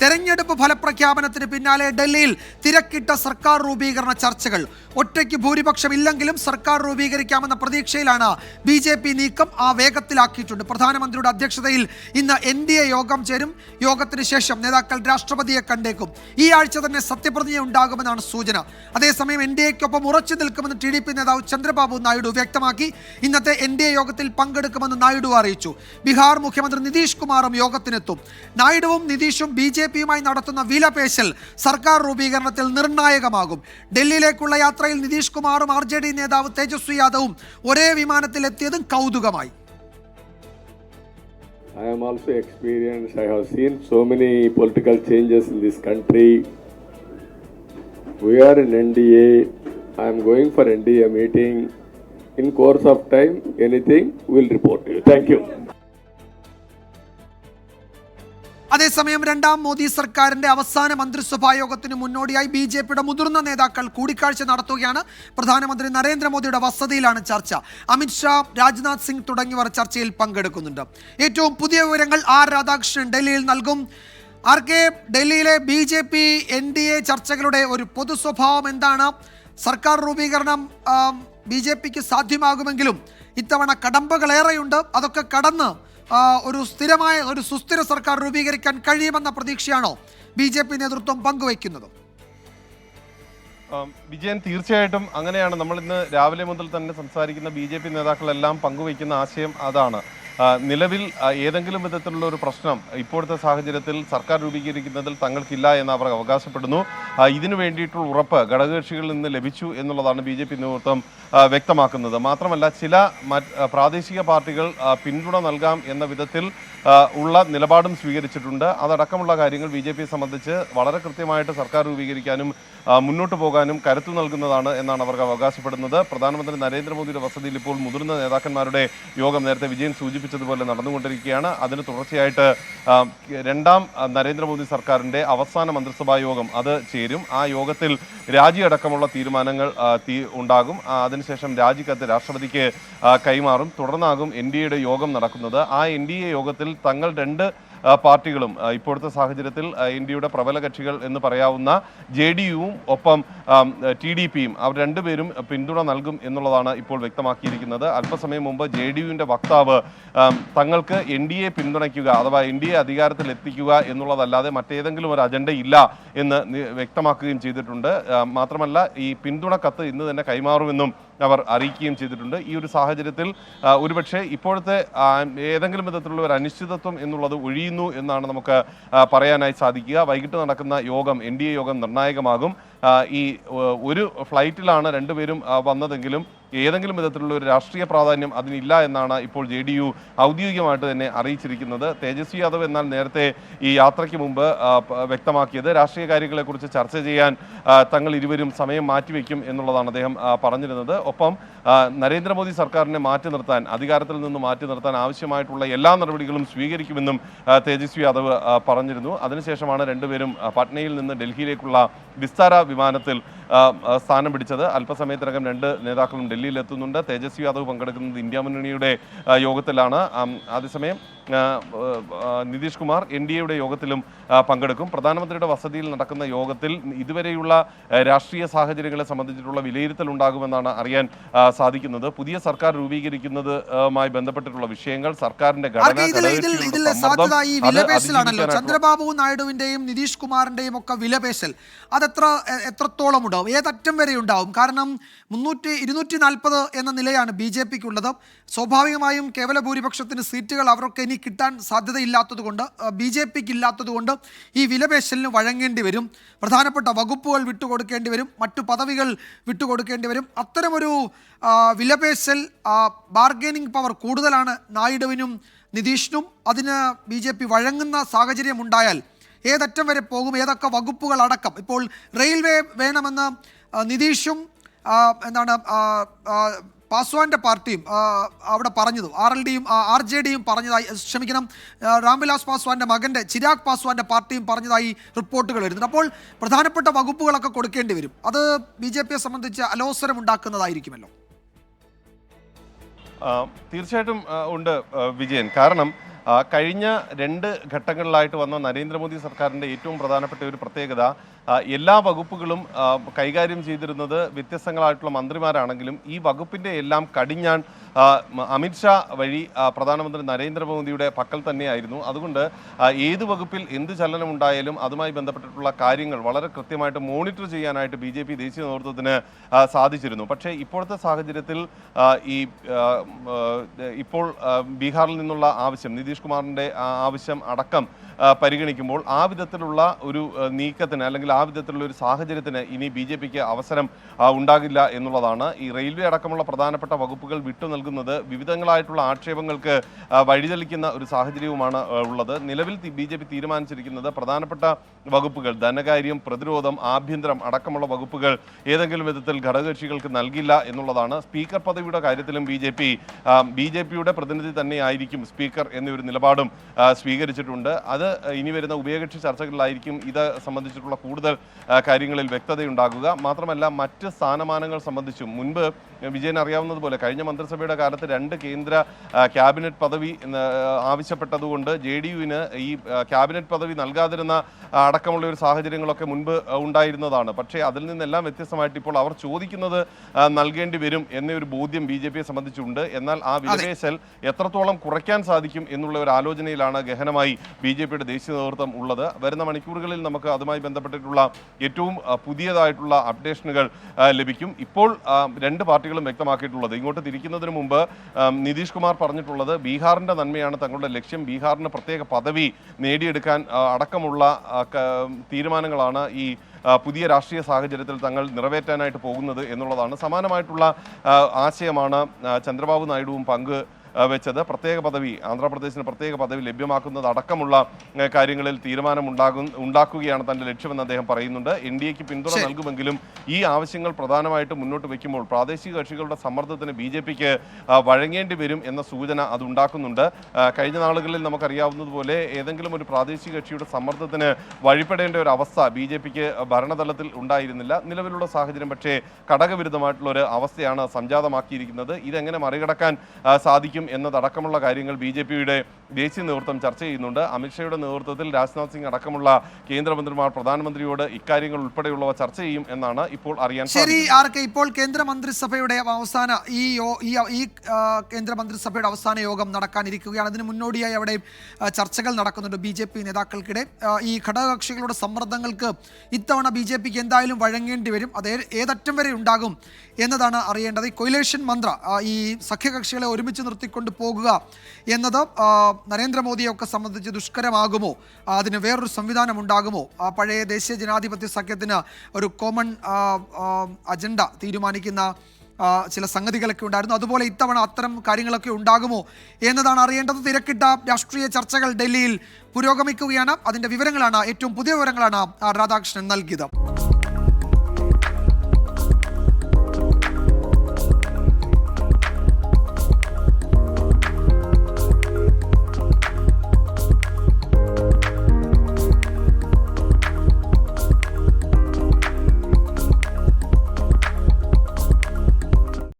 തെരഞ്ഞെടുപ്പ് ഫലപ്രഖ്യാപനത്തിന് പിന്നാലെ ഡൽഹിയിൽ തിരക്കിട്ട സർക്കാർ രൂപീകരണ ചർച്ചകൾ. ഒറ്റയ്ക്ക് ഭൂരിപക്ഷം ഇല്ലെങ്കിലും സർക്കാർ രൂപീകരിക്കാമെന്ന പ്രതീക്ഷയിലാണ് BJP നീക്കം. ആ വേഗത്തിലാക്കിയിട്ടുണ്ട്. പ്രധാനമന്ത്രിയുടെ അധ്യക്ഷതയിൽ ഇന്ന് NDA യോഗം ചേരും. യോഗത്തിന് ശേഷം നേതാക്കൾ രാഷ്ട്രപതിയെ കണ്ടേക്കും. ഈ ആഴ്ച തന്നെ സത്യപ്രതിജ്ഞ ഉണ്ടാകുമെന്നാണ് സൂചന. അതേസമയം NDAക്കൊപ്പം ഉറച്ചു നിൽക്കുമെന്ന് TDP നേതാവ് ചന്ദ്രബാബു നായിഡു വ്യക്തമാക്കി. ഇന്നത്തെ NDA യോഗത്തിൽ പങ്കെടുക്കുമെന്ന് നായിഡു അറിയിച്ചു. ബീഹാർ മുഖ്യമന്ത്രി നിതീഷ് കുമാറും യോഗത്തിനെത്തും. നായിഡുവും നിതീഷും BJPയുമായി നടത്തുന്ന വിലപേശൽ സർക്കാർ രൂപീകരണത്തിൽ നിർണായകമാകും. ഡൽഹിയിലേക്കുള്ള യാത്രയിൽ നിതീഷ് കുമാറും RJD നേതാവ് തേജസ്വി യാദവും ഒരേ വിമാനത്തിൽ എത്തിയതും കൗതുകമായി. I am also experienced. I have seen so many political changes in this country. We are in NDA. I am going for NDA meeting. In course of time, anything we'll report to you. Thank you. അതേസമയം രണ്ടാം മോദി സർക്കാരിന്റെ അവസാന മന്ത്രിസഭാ യോഗത്തിന് മുന്നോടിയായി BJPയുടെ മുതിർന്ന നേതാക്കൾ കൂടിക്കാഴ്ച നടത്തുകയാണ്. പ്രധാനമന്ത്രി നരേന്ദ്രമോദിയുടെ വസതിയിലാണ് ചർച്ച. അമിത്ഷാ, രാജ്നാഥ് സിംഗ് തുടങ്ങിയവർ ചർച്ചയിൽ പങ്കെടുക്കുന്നുണ്ട്. ഏറ്റവും പുതിയ വിവരങ്ങൾ രാധാകൃഷ്ണൻ ഡൽഹിയിൽ നൽകും. ഡൽഹിയിലെ BJP NDA ചർച്ചകളുടെ ഒരു പൊതു സ്വഭാവം എന്താണ്? സർക്കാർ രൂപീകരണം BJPക്ക് സാധ്യമാകുമെങ്കിലും ഇത്തവണ കടമ്പകളേറെയുണ്ട്. അതൊക്കെ കടന്ന് ഒരു സുസ്ഥിര സർക്കാർ രൂപീകരിക്കാൻ കഴിയുമെന്ന പ്രതീക്ഷയാണോ BJP നേതൃത്വം പങ്കുവയ്ക്കുന്നത്? വിജയൻ, തീർച്ചയായിട്ടും അങ്ങനെയാണ്. നമ്മൾ ഇന്ന് രാവിലെ മുതൽ തന്നെ സംസാരിക്കുന്ന BJP നേതാക്കളെല്ലാം പങ്കുവയ്ക്കുന്ന ആശയം അതാണ്. നിലവിൽ ഏതെങ്കിലും വിധത്തിലുള്ള ഒരു പ്രശ്നം ഇപ്പോഴത്തെ സാഹചര്യത്തിൽ സർക്കാർ രൂപീകരിക്കുന്നതിൽ തങ്ങൾക്കില്ല എന്ന് അവർ അവകാശപ്പെടുന്നു. ഇതിനു വേണ്ടിയിട്ടുള്ള ഉറപ്പ് ഘടകകക്ഷികളിൽ നിന്ന് ലഭിച്ചു എന്നുള്ളതാണ് BJP നേതൃത്വം വ്യക്തമാക്കുന്നത്. മാത്രമല്ല, ചില പ്രാദേശിക പാർട്ടികൾ പിന്തുണ നൽകാം എന്ന വിധത്തിൽ ഉള്ള നിലപാടും സ്വീകരിച്ചിട്ടുണ്ട്. അതടക്കമുള്ള കാര്യങ്ങൾ BJPയെ സംബന്ധിച്ച് വളരെ കൃത്യമായിട്ട് സർക്കാർ രൂപീകരിക്കാനും മുന്നോട്ട് പോകാനും കരുത്തു നൽകുന്നതാണ് എന്നാണ് അവർ അവകാശപ്പെടുന്നത്. പ്രധാനമന്ത്രി നരേന്ദ്രമോദിയുടെ വസതിയിൽ ഇപ്പോൾ മുതിർന്ന നേതാക്കന്മാരുടെ യോഗം നേരത്തെ വിജയൻ സൂചിപ്പിച്ചതുപോലെ നടന്നുകൊണ്ടിരിക്കുകയാണ്. അതിന് തുടർച്ചയായിട്ട് രണ്ടാം നരേന്ദ്രമോദി സർക്കാരിൻ്റെ അവസാന മന്ത്രിസഭാ യോഗം അത് ചേരും. ആ യോഗത്തിൽ രാജിയടക്കമുള്ള തീരുമാനങ്ങൾ ഉണ്ടാകും. അതിനുശേഷം രാജിക്കത്ത് രാഷ്ട്രപതിക്ക് കൈമാറും. തുടർന്നാകും NDAയുടെ യോഗം നടക്കുന്നത്. ആ NDA യോഗത്തിൽ തങ്ങൾ രണ്ട് പാർട്ടികളും ഇപ്പോഴത്തെ സാഹചര്യത്തിൽ ഇന്ത്യയുടെ പ്രബല കക്ഷികൾ എന്ന് പറയാവുന്ന JDUവും ഒപ്പം TDPയും അവർ രണ്ടുപേരും പിന്തുണ നൽകും എന്നുള്ളതാണ് ഇപ്പോൾ വ്യക്തമാക്കിയിരിക്കുന്നത്. അല്പസമയം മുമ്പ് JDUവിൻ്റെ വക്താവ് തങ്ങൾക്ക് NDA പിന്തുണയ്ക്കുക അഥവാ NDA അധികാരത്തിൽ എത്തിക്കുക എന്നുള്ളതല്ലാതെ മറ്റേതെങ്കിലും ഒരു അജണ്ട ഇല്ല എന്ന് വ്യക്തമാക്കുകയും ചെയ്തിട്ടുണ്ട്. മാത്രമല്ല, ഈ പിന്തുണ കത്ത് ഇന്ന് തന്നെ കൈമാറുമെന്നും അവർ അറിയിക്കുകയും ചെയ്തിട്ടുണ്ട്. ഈ ഒരു സാഹചര്യത്തിൽ ഒരുപക്ഷെ ഇപ്പോഴത്തെ ഏതെങ്കിലും വിധത്തിലുള്ള ഒരു അനിശ്ചിതത്വം എന്നുള്ളത് ഒഴിയുന്നു എന്നാണ് നമുക്ക് പറയാനായി സാധിക്കുക. വൈകിട്ട് നടക്കുന്ന യോഗം NDA യോഗം നിർണായകമാകും. ഈ ഒരു ഫ്ലൈറ്റിലാണ് രണ്ടുപേരും വന്നതെങ്കിലും ഏതെങ്കിലും വിധത്തിലുള്ള ഒരു രാഷ്ട്രീയ പ്രാധാന്യം അതിനില്ല എന്നാണ് ഇപ്പോൾ JDU ഔദ്യോഗികമായിട്ട് തന്നെ അറിയിച്ചിരിക്കുന്നത്. തേജസ്വി യാദവ് എന്നാൽ നേരത്തെ ഈ യാത്രയ്ക്ക് മുമ്പ് വ്യക്തമാക്കിയത് രാഷ്ട്രീയ കാര്യങ്ങളെക്കുറിച്ച് ചർച്ച ചെയ്യാൻ തങ്ങൾ ഇരുവരും സമയം മാറ്റിവെക്കും എന്നുള്ളതാണ് അദ്ദേഹം പറഞ്ഞിരുന്നത്. ഒപ്പം നരേന്ദ്രമോദി സർക്കാരിനെ അധികാരത്തിൽ നിന്ന് മാറ്റി നിർത്താൻ ആവശ്യമായിട്ടുള്ള എല്ലാ നടപടികളും സ്വീകരിക്കുമെന്നും തേജസ്വി യാദവ് പറഞ്ഞിരുന്നു. അതിനുശേഷമാണ് രണ്ടുപേരും പട്നയിൽ നിന്ന് ഡൽഹിയിലേക്കുള്ള വിസ്താര വിമാനത്തിൽ സ്ഥാനം പിടിച്ചത്. അല്പസമയത്തിനകം രണ്ട് നേതാക്കളും ഡൽഹിയിൽ എത്തുന്നുണ്ട്. തേജസ്വി യാദവ് പങ്കെടുക്കുന്നത് ഇന്ത്യ മുന്നണിയുടെ യോഗത്തിലാണ്. അതേസമയം നിതീഷ് കുമാർ NDAയുടെ യോഗത്തിലും പങ്കെടുക്കും. പ്രധാനമന്ത്രിയുടെ വസതിയിൽ നടക്കുന്ന യോഗത്തിൽ ഇതുവരെയുള്ള രാഷ്ട്രീയ സാഹചര്യങ്ങളെ സംബന്ധിച്ചിട്ടുള്ള വിലയിരുത്തൽ ഉണ്ടാകുമെന്നാണ് അറിയാൻ സാധിക്കുന്നത്. പുതിയ സർക്കാർ രൂപീകരിക്കുന്നതുമായി ബന്ധപ്പെട്ടിട്ടുള്ള വിഷയങ്ങൾ, സർക്കാരിന്റെ ഘടന, ചന്ദ്രബാബു നായിഡുവിന്റെയും നിതീഷ് കുമാറിന്റെയും ഒക്കെ വിലപേശൽ എത്രത്തോളം ഉണ്ടാവും, ഏതറ്റം വരെ ഉണ്ടാവും? കാരണം 240 എന്ന നിലയാണ് BJPക്കുള്ളത്. സ്വാഭാവികമായും കേവല ഭൂരിപക്ഷത്തിന് സീറ്റുകൾ അവർക്ക് ഇനി കിട്ടാൻ സാധ്യതയില്ലാത്തതുകൊണ്ട്, BJPക്ക് ഇല്ലാത്തതുകൊണ്ട് ഈ വിലപേശലിന് വഴങ്ങേണ്ടി വരും. പ്രധാനപ്പെട്ട വകുപ്പുകൾ വിട്ടുകൊടുക്കേണ്ടി വരും, മറ്റു പദവികൾ വിട്ടുകൊടുക്കേണ്ടി വരും. അത്തരമൊരു വിലപേശൽ ബാർഗൈനിങ് പവർ കൂടുതലാണ് നായിഡുവിനും നിതീഷിനും. അതിന് BJP വഴങ്ങുന്ന സാഹചര്യം ഉണ്ടായാൽ ഏതറ്റം വരെ പോകും, ഏതൊക്കെ വകുപ്പുകൾ അടക്കം? ഇപ്പോൾ റെയിൽവേ വേണമെന്ന് നിതീഷും പാസ്വാന്റെ പാർട്ടിയും അവിടെ പറഞ്ഞതും RJDയും പറഞ്ഞതായി, രാംവിലാസ് പാസ്വാന്റെ മകൻ്റെ ചിരാഗ് പാസ്വാന്റെ പാർട്ടിയും പറഞ്ഞതായി റിപ്പോർട്ടുകൾ വരുന്നുണ്ട്. അപ്പോൾ പ്രധാനപ്പെട്ട വകുപ്പുകളൊക്കെ കൊടുക്കേണ്ടി വരും. അത് BJPയെ സംബന്ധിച്ച് അലോസരം ഉണ്ടാക്കുന്നതായിരിക്കുമല്ലോ. തീർച്ചയായിട്ടും ഉണ്ട് വിജയൻ. കാരണം കഴിഞ്ഞ 2 ഘട്ടങ്ങളിലായിട്ട് വന്ന നരേന്ദ്രമോദി സർക്കാരിൻ്റെ ഏറ്റവും പ്രധാനപ്പെട്ട ഒരു പ്രത്യേകത എല്ലാ വകുപ്പുകളും കൈകാര്യം ചെയ്തിരുന്നത് വ്യത്യസ്തങ്ങളായിട്ടുള്ള മന്ത്രിമാരാണെങ്കിലും ഈ വകുപ്പിൻ്റെ എല്ലാം കടിഞ്ഞാൺ അമിത്ഷാ വഴി പ്രധാനമന്ത്രി നരേന്ദ്രമോദിയുടെ പക്കൽ തന്നെയായിരുന്നു. അതുകൊണ്ട് ഏത് വകുപ്പിൽ എന്ത് ചലനമുണ്ടായാലും അതുമായി ബന്ധപ്പെട്ടിട്ടുള്ള കാര്യങ്ങൾ വളരെ കൃത്യമായിട്ട് മോണിറ്റർ ചെയ്യാനായിട്ട് BJP ദേശീയ നേതൃത്വത്തിന് സാധിച്ചിരുന്നു. പക്ഷേ ഇപ്പോഴത്തെ സാഹചര്യത്തിൽ ഇപ്പോൾ ബീഹാറിൽ നിന്നുള്ള ആവശ്യം, നിതീഷ് കുമാറിൻ്റെ ആവശ്യം അടക്കം പരിഗണിക്കുമ്പോൾ ആ വിധത്തിലുള്ള ഒരു നീക്കത്തിന് അല്ലെങ്കിൽ ആ വിധത്തിലുള്ള ഒരു സാഹചര്യത്തിന് ഇനി BJPക്ക് അവസരം ഉണ്ടാകില്ല എന്നുള്ളതാണ്. ഈ റെയിൽവേ അടക്കമുള്ള പ്രധാനപ്പെട്ട വകുപ്പുകൾ വിട്ടു നൽകുന്നത് വിവിധങ്ങളായിട്ടുള്ള ആക്ഷേപങ്ങൾക്ക് വഴിതെളിക്കുന്ന ഒരു സാഹചര്യവുമാണ് ഉള്ളത്. നിലവിൽ BJP തീരുമാനിച്ചിരിക്കുന്നത് പ്രധാനപ്പെട്ട വകുപ്പുകൾ ധനകാര്യം, പ്രതിരോധം, ആഭ്യന്തരം അടക്കമുള്ള വകുപ്പുകൾ ഏതെങ്കിലും വിധത്തിൽ ഘടകകക്ഷികൾക്ക് നൽകില്ല എന്നുള്ളതാണ്. സ്പീക്കർ പദവിയുടെ കാര്യത്തിലും BJPയുടെ പ്രതിനിധി തന്നെയായിരിക്കും സ്പീക്കർ എന്നൊരു നിലപാടും സ്വീകരിച്ചിട്ടുണ്ട്. അത് ഇനി വരുന്ന ഉഭയകക്ഷി ചർച്ചകളിലായിരിക്കും ഇത് സംബന്ധിച്ചിട്ടുള്ള കൂടുതൽ കാര്യങ്ങളിൽ വ്യക്തതയുണ്ടാകുക. മാത്രമല്ല മറ്റ് സ്ഥാനമാനങ്ങൾ സംബന്ധിച്ചും മുൻപ് വിജയൻ അറിയാവുന്നതുപോലെ കഴിഞ്ഞ മന്ത്രിസഭയുടെ കാലത്ത് 2 കേന്ദ്ര ക്യാബിനറ്റ് പദവി ആവശ്യപ്പെട്ടതുകൊണ്ട് JDUവിന് ഈ ക്യാബിനറ്റ് പദവി നൽകാതിരുന്ന അടക്കമുള്ള ഒരു സാഹചര്യങ്ങളൊക്കെ മുൻപ് ഉണ്ടായിരുന്നതാണ്. പക്ഷേ അതിൽ നിന്നെല്ലാം വ്യത്യസ്തമായിട്ട് ഇപ്പോൾ അവർ ചോദിക്കുന്നത് നൽകേണ്ടി വരും എന്നൊരു ബോധ്യം BJPയെ സംബന്ധിച്ചുണ്ട്. എന്നാൽ ആ വിലപേശൽ എത്രത്തോളം കുറയ്ക്കാൻ സാധിക്കും എന്നുള്ള ഒരു ആലോചനയിലാണ് ഗഹനമായി BJPയുടെ ദേശീയ നേതൃത്വം ഉള്ളത്. വരുന്ന മണിക്കൂറുകളിൽ നമുക്ക് അതുമായി ബന്ധപ്പെട്ടിട്ടുള്ള ഏറ്റവും പുതിയതായിട്ടുള്ള അപ്ഡേഷനുകൾ ലഭിക്കും. ഇപ്പോൾ 2 പാർട്ടികളും വ്യക്തമാക്കിയിട്ടുള്ളത്, ഇങ്ങോട്ട് തിരിക്കുന്നതിന് മുമ്പ് നിതീഷ് കുമാർ പറഞ്ഞിട്ടുള്ളത് ബീഹാറിൻ്റെ നന്മയാണ് തങ്ങളുടെ ലക്ഷ്യം, ബീഹാറിന് പ്രത്യേക പദവി നേടിയെടുക്കാൻ അടക്കമുള്ള തീരുമാനങ്ങളാണ് ഈ പുതിയ രാഷ്ട്രീയ സാഹചര്യത്തിൽ തങ്ങൾ നിറവേറ്റാനായിട്ട് പോകുന്നത് എന്നുള്ളതാണ്. സമാനമായിട്ടുള്ള ആശയമാണ് ചന്ദ്രബാബു നായിഡുവും വെച്ചത്. പ്രത്യേക പദവി, ആന്ധ്രാപ്രദേശിന് പ്രത്യേക പദവി ലഭ്യമാക്കുന്നത് അടക്കമുള്ള കാര്യങ്ങളിൽ ഉണ്ടാക്കുകയാണ് തന്റെ ലക്ഷ്യമെന്ന് അദ്ദേഹം പറയുന്നുണ്ട്. NDAക്ക് പിന്തുണ നൽകുമെങ്കിലും ഈ ആവശ്യങ്ങൾ പ്രധാനമായിട്ട് മുന്നോട്ട് വയ്ക്കുമ്പോൾ പ്രാദേശിക കക്ഷികളുടെ സമ്മർദ്ദത്തിന് BJPക്ക് വഴങ്ങേണ്ടി വരും എന്ന സൂചന അത് ഉണ്ടാക്കുന്നുണ്ട്. കഴിഞ്ഞ നാളുകളിൽ നമുക്കറിയാവുന്നതുപോലെ ഏതെങ്കിലും ഒരു പ്രാദേശിക കക്ഷിയുടെ സമ്മർദ്ദത്തിന് വഴിപ്പെടേണ്ട ഒരു അവസ്ഥ BJPക്ക് ഭരണതലത്തിൽ ഉണ്ടായിരുന്നില്ല. നിലവിലുള്ള സാഹചര്യം പക്ഷേ ഘടകവിരുദ്ധമായിട്ടുള്ള ഒരു അവസ്ഥയാണ് സംജാതമാക്കിയിരിക്കുന്നത്. ഇതെങ്ങനെ മറികടക്കാൻ സാധിക്കും എന്നതടക്കമുള്ള കാര്യങ്ങൾ BJPയുടെ ദേശീയ നേതൃത്വം ചർച്ച ചെയ്യുന്നുണ്ട്. അമിത്ഷായുടെ നേതൃത്വത്തിൽ രാജ്നാഥ് സിംഗ് അടക്കമുള്ള കേന്ദ്രമന്ത്രിമാർ പ്രധാനമന്ത്രിയോട് ഇക്കാര്യങ്ങൾ ഉൾപ്പെടെയുള്ളവ ചർച്ച ചെയ്യും എന്നാണ് ഇപ്പോൾ അറിയാൻ സാധിക്കുന്നത്. ഇപ്പോൾ കേന്ദ്രമന്ത്രിസഭയുടെ കേന്ദ്രമന്ത്രിസഭയുടെ അവസാന യോഗം നടക്കാനിരിക്കുകയാണ്. അതിന് മുന്നോടിയായി അവിടെ ചർച്ചകൾ നടക്കുന്നുണ്ട് BJP നേതാക്കൾക്കിടെ. ഈ ഘടകകക്ഷികളുടെ സമ്മർദ്ദങ്ങൾക്ക് ഇത്തവണ BJPക്ക് എന്തായാലും വഴങ്ങേണ്ടി വരും. അത് ഏതറ്റം വരെ ഉണ്ടാകും എന്നതാണ് അറിയേണ്ടത്. ഈ കൊയിലേഷൻ മന്ത്ര, ഈ സഖ്യകക്ഷികളെ ഒരുമിച്ച് നിർത്തിക്കൊണ്ട് പോകുക എന്നത് നരേന്ദ്രമോദിയൊക്കെ സംബന്ധിച്ച് ദുഷ്കരമാകുമോ? അതിന് വേറൊരു സംവിധാനം ഉണ്ടാകുമോ? പഴയ ദേശീയ ജനാധിപത്യ സഖ്യത്തിന് ഒരു കോമൺ അജണ്ട തീരുമാനിക്കുന്ന ചില സംഗതികളൊക്കെ ഉണ്ടായിരുന്നു. അതുപോലെ ഇത്തവണ അത്തരം കാര്യങ്ങളൊക്കെ ഉണ്ടാകുമോ എന്നതാണ് അറിയേണ്ടത്. തിരക്കിട്ട രാഷ്ട്രീയ ചർച്ചകൾ ഡൽഹിയിൽ പുരോഗമിക്കുകയാണ്. അതിൻ്റെ വിവരങ്ങളാണ്, ഏറ്റവും പുതിയ വിവരങ്ങളാണ് രാധാകൃഷ്ണൻ നൽകിയത്.